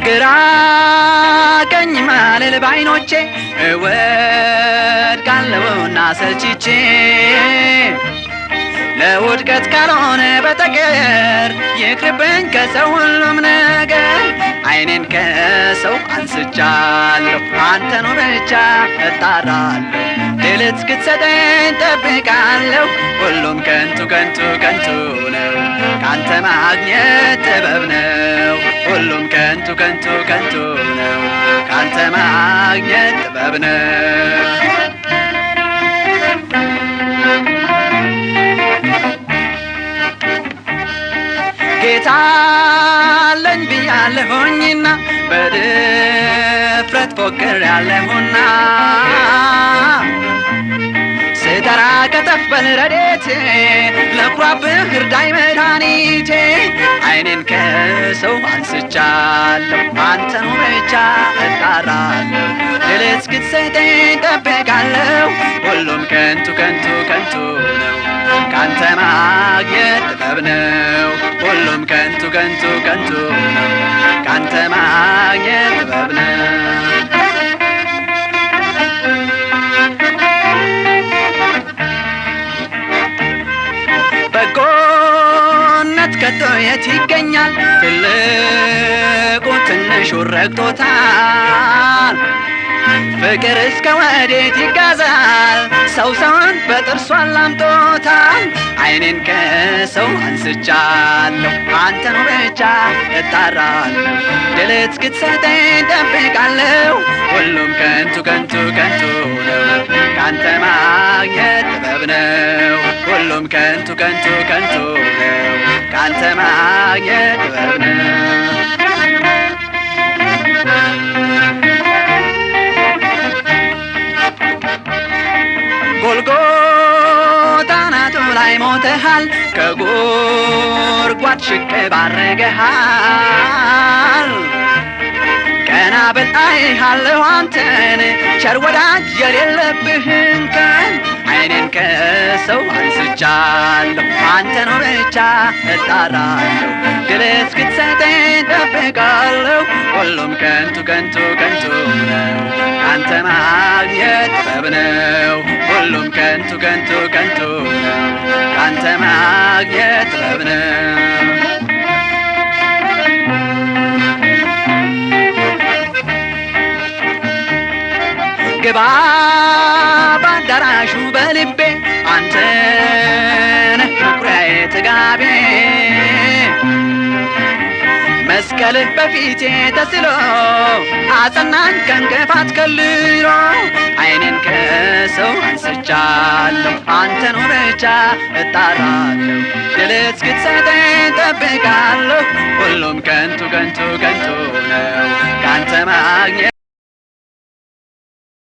ግራ ቀኝ ማልል ባይኖቼ እወድቃለሁና ሰልችቼ ለውድቀት ካልሆነ በተቀር ይቅርብኝ ከሰው ሁሉም ነገር። ዓይኔን ከሰው አንስቻለሁ አንተኑ ብቻ እጣራለሁ። ድል እስክትሰጠኝ ጠብቃለሁ። ሁሉም ከንቱ ከንቱ ከንቱ ነው፣ ካንተ ማግኘት ጥበብ ነው። ሁሉም ከንቱ ከንቱ ከንቱ ነው፣ ካንተ ማግኘት ጥበብ ነው። ጌታ አለኝ ብያለሁኝና በድፍረት ፎክሬያለሁና ስጠራ ከተፍ በል ረድኤቴ ልኩራብህ እርዳኝ መድኃኒቴ። ዓይኔን ከሰው አንስቻለሁ አንተኑ ብቻ እጣራለሁ። ድል እስክትሰጠኝ እጠብቃለሁ። ሁሉም ከንቱ ከንቱ ከንቱ ነው፣ ካንተ ማግኘት ጥበብ ነው። ሁሉም ከንቱ ከንቱ ከንቱ ነው፣ ካንተ ማግኘት ጥበብ ነው። በጎነት ከቶ የት ይገኛል? ትልቁ ትንሹን ረግጦታል። ፍቅር እስከ ወዴት ይጋዛል? ሰው ሰውን በጥርሱ አላምጦታል። ዓይኔን ከሰው አንስቻለሁ አንተኑ ብቻ እጣራለሁ። ድል እስክትሰጠኝ እጠብቃለሁ። ሁሉም ከንቱ ከንቱ ከንቱ ነው፣ ካንተ ማግኘት ጥበብ ነው። ሁሉም ከንቱ ከንቱ ከንቱ ነው፣ ካንተ ማግኘት ጥበብ ነው። ጎልጎታ አናቱ ላይ ሞተሃል፣ ከጉድጓድ ሽቅብ አድርገሃል። ቀና ብል አይሃለሁ አንተን ቸር ወዳጅ የሌለብህን ቀን። ዓይኔን ከሰው አንስቻለሁ አንተኑ ብቻ እጣራለሁ። ድል እስክትሰጠኝ እጠብቃለሁ። ሁሉም ከንቱ ከንቱ ከንቱ ነው፣ ካንተ ማግኘት ጥበብ ነው። ሁሉም ከንቱ ከንቱ ከንቱ ነው፣ ካንተ ማግኘት ጥበብ ነው። ግባ ባዳራሹ በልቤ አንተን መኩሪያዬ ጥጋቤ። መስቀልህ በፊቴ ተስሎ አጸናኝ ከእንቅፋት ከልሎ። ዓይኔን ከሰው አንስቻለሁ አንተኑ ብቻ እጣራለሁ። ድል እስክትሰጠኝ እጠብቃለሁ። ሁሉም ከንቱ ከንቱ ከንቱ ነው፣ ካንተ ማግኘት